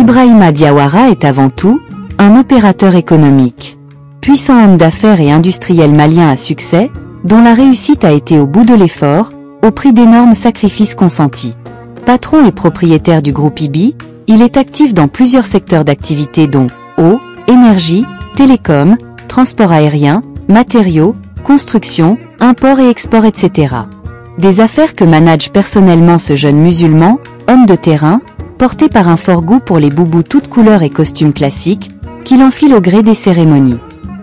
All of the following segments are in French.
Ibrahima Diawara est avant tout un opérateur économique. Puissant homme d'affaires et industriel malien à succès, dont la réussite a été au bout de l'effort, au prix d'énormes sacrifices consentis. Patron et propriétaire du groupe IBI, il est actif dans plusieurs secteurs d'activité dont eau, énergie, télécom, transport aérien, matériaux, construction, import et export, etc. Des affaires que manage personnellement ce jeune musulman, homme de terrain, porté par un fort goût pour les boubous toutes couleurs et costumes classiques, qu'il enfile au gré des cérémonies.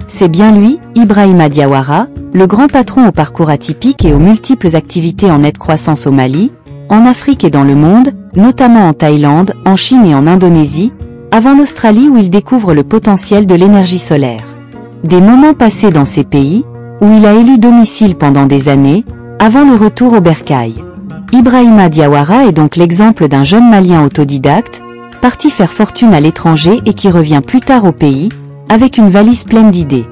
C'est bien lui, Ibrahima Diawara, le grand patron au parcours atypique et aux multiples activités en nette croissance au Mali, en Afrique et dans le monde, notamment en Thaïlande, en Chine et en Indonésie, avant l'Australie où il découvre le potentiel de l'énergie solaire. Des moments passés dans ces pays, où il a élu domicile pendant des années, avant le retour au bercail. Ibrahima Diawara est donc l'exemple d'un jeune Malien autodidacte, parti faire fortune à l'étranger et qui revient plus tard au pays, avec une valise pleine d'idées.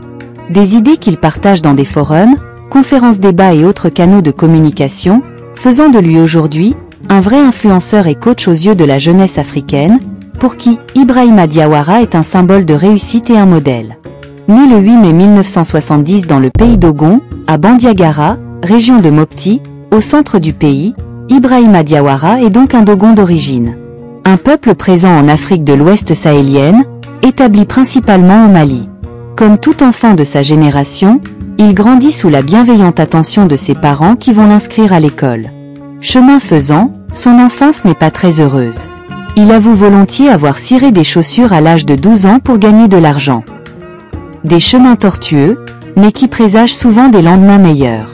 Des idées qu'il partage dans des forums, conférences débats et autres canaux de communication, faisant de lui aujourd'hui un vrai influenceur et coach aux yeux de la jeunesse africaine, pour qui Ibrahima Diawara est un symbole de réussite et un modèle. Né le 8 mai 1970 dans le pays d'Ogon, à Bandiagara, région de Mopti, au centre du pays, Ibrahima Diawara est donc un Dogon d'origine. Un peuple présent en Afrique de l'Ouest sahélienne, établi principalement au Mali. Comme tout enfant de sa génération, il grandit sous la bienveillante attention de ses parents qui vont l'inscrire à l'école. Chemin faisant, son enfance n'est pas très heureuse. Il avoue volontiers avoir ciré des chaussures à l'âge de 12 ans pour gagner de l'argent. Des chemins tortueux, mais qui présagent souvent des lendemains meilleurs.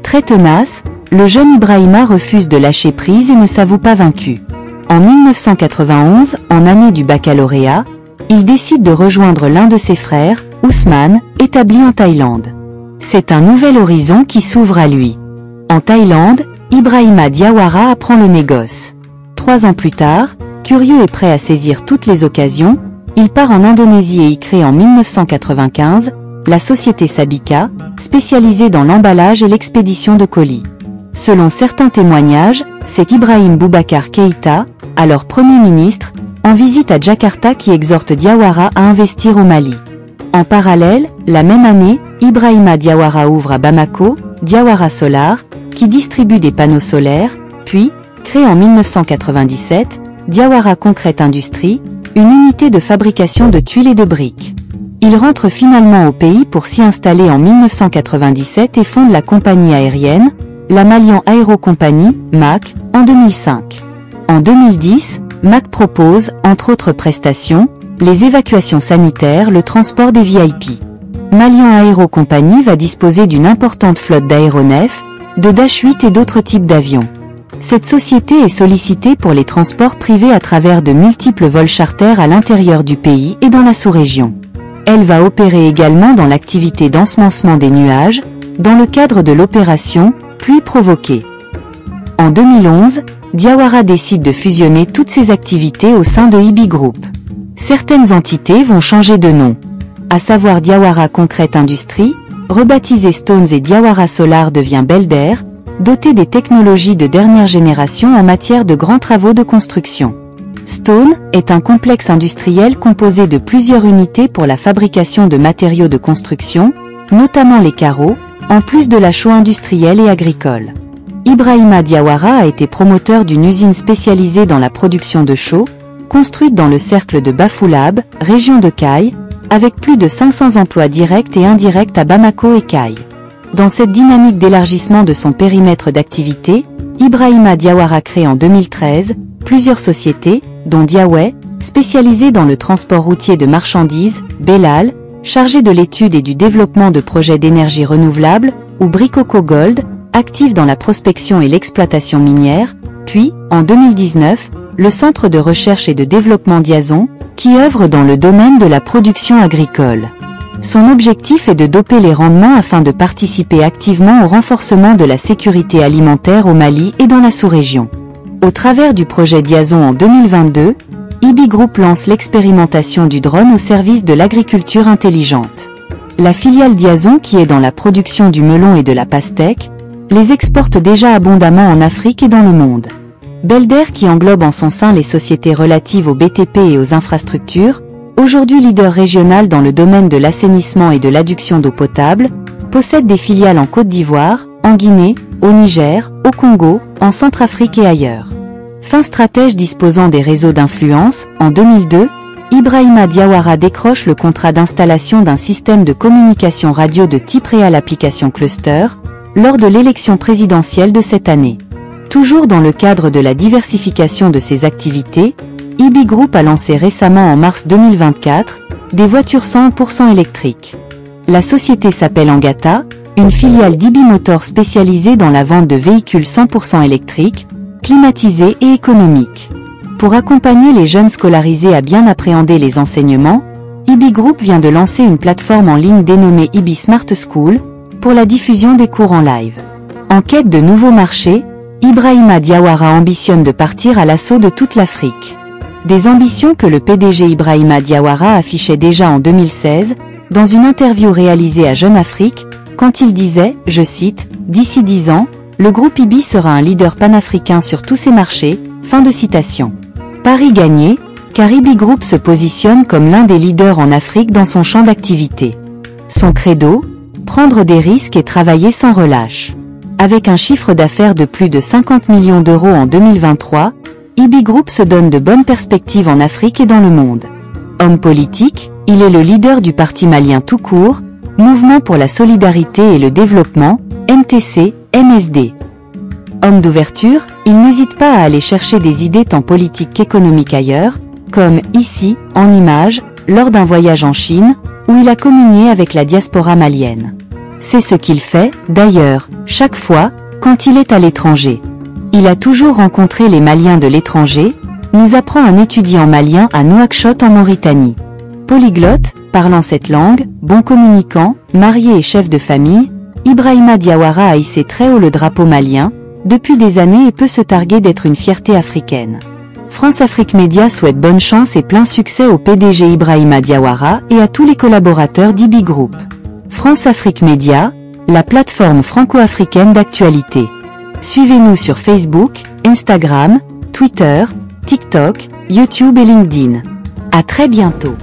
Très tenace, le jeune Ibrahima refuse de lâcher prise et ne s'avoue pas vaincu. En 1991, en année du baccalauréat, il décide de rejoindre l'un de ses frères, Ousmane, établi en Thaïlande. C'est un nouvel horizon qui s'ouvre à lui. En Thaïlande, Ibrahima Diawara apprend le négoce. 3 ans plus tard, curieux et prêt à saisir toutes les occasions, il part en Indonésie et y crée en 1995 la société Sabika, spécialisée dans l'emballage et l'expédition de colis. Selon certains témoignages, c'est Ibrahim Boubacar Keïta, alors Premier ministre, en visite à Jakarta qui exhorte Diawara à investir au Mali. En parallèle, la même année, Ibrahima Diawara ouvre à Bamako, Diawara Solar, qui distribue des panneaux solaires, puis, crée en 1997, Diawara Concrete Industrie, une unité de fabrication de tuiles et de briques. Il rentre finalement au pays pour s'y installer en 1997 et fonde la compagnie aérienne, la Malian Aero Company, MAC, en 2005. En 2010, MAC propose, entre autres prestations, les évacuations sanitaires, le transport des VIP. Malian Aero Company va disposer d'une importante flotte d'aéronefs, de Dash 8 et d'autres types d'avions. Cette société est sollicitée pour les transports privés à travers de multiples vols charters à l'intérieur du pays et dans la sous-région. Elle va opérer également dans l'activité d'ensemencement des nuages, dans le cadre de l'opération Pluie provoquée. En 2011, Diawara décide de fusionner toutes ses activités au sein de IBI Group. Certaines entités vont changer de nom, à savoir Diawara Concrete Industrie, rebaptisé Stones, et Diawara Solar devient Belder, doté des technologies de dernière génération en matière de grands travaux de construction. Stone est un complexe industriel composé de plusieurs unités pour la fabrication de matériaux de construction, notamment les carreaux, en plus de la chaux industrielle et agricole. Ibrahima Diawara a été promoteur d'une usine spécialisée dans la production de chaux, construite dans le cercle de Bafoulab, région de Caille, avec plus de 500 emplois directs et indirects à Bamako et Caille. Dans cette dynamique d'élargissement de son périmètre d'activité, Ibrahima Diawara crée en 2013 plusieurs sociétés, dont Diaway, spécialisée dans le transport routier de marchandises, Belal, chargé de l'étude et du développement de projets d'énergie renouvelable, ou Bricoco Gold, actif dans la prospection et l'exploitation minière, puis, en 2019, le Centre de recherche et de développement Diazon, qui œuvre dans le domaine de la production agricole. Son objectif est de doper les rendements afin de participer activement au renforcement de la sécurité alimentaire au Mali et dans la sous-région. Au travers du projet Diazon en 2022, IBI Group lance l'expérimentation du drone au service de l'agriculture intelligente. La filiale Diazon, qui est dans la production du melon et de la pastèque, les exporte déjà abondamment en Afrique et dans le monde. Belder, qui englobe en son sein les sociétés relatives au BTP et aux infrastructures, aujourd'hui leader régional dans le domaine de l'assainissement et de l'adduction d'eau potable, possède des filiales en Côte d'Ivoire, en Guinée, au Niger, au Congo, en Centrafrique et ailleurs. Fin stratège disposant des réseaux d'influence, en 2002, Ibrahima Diawara décroche le contrat d'installation d'un système de communication radio de type Real Application Cluster, lors de l'élection présidentielle de cette année. Toujours dans le cadre de la diversification de ses activités, IBI Group a lancé récemment en mars 2024, des voitures 100% électriques. La société s'appelle Angata, une filiale d'IBI Motors spécialisée dans la vente de véhicules 100% électriques, climatisés et économiques. Pour accompagner les jeunes scolarisés à bien appréhender les enseignements, IBI Group vient de lancer une plateforme en ligne dénommée IBI Smart School, pour la diffusion des cours en live. En quête de nouveaux marchés, Ibrahima Diawara ambitionne de partir à l'assaut de toute l'Afrique. Des ambitions que le PDG Ibrahima Diawara affichait déjà en 2016, dans une interview réalisée à Jeune Afrique, quand il disait, je cite, « D'ici 10 ans, le groupe IBI sera un leader panafricain sur tous ses marchés », fin de citation. Pari gagné, car IBI Group se positionne comme l'un des leaders en Afrique dans son champ d'activité. Son credo, prendre des risques et travailler sans relâche. Avec un chiffre d'affaires de plus de 50 millions d'euros en 2023, IBI Group se donne de bonnes perspectives en Afrique et dans le monde. Homme politique, il est le leader du parti malien tout court, Mouvement pour la solidarité et le développement, MTC, MSD. Homme d'ouverture, il n'hésite pas à aller chercher des idées tant politiques qu'économiques ailleurs, comme ici, en images, lors d'un voyage en Chine, où il a communié avec la diaspora malienne. C'est ce qu'il fait, d'ailleurs, chaque fois, quand il est à l'étranger. Il a toujours rencontré les Maliens de l'étranger, nous apprend un étudiant malien à Nouakchott en Mauritanie. Polyglotte, parlant cette langue, bon communicant, marié et chef de famille, Ibrahima Diawara a hissé très haut le drapeau malien, depuis des années et peut se targuer d'être une fierté africaine. France Afrique Média souhaite bonne chance et plein succès au PDG Ibrahima Diawara et à tous les collaborateurs d'IBI Group. France Afrique Média, la plateforme franco-africaine d'actualité. Suivez-nous sur Facebook, Instagram, Twitter, TikTok, YouTube et LinkedIn. À très bientôt.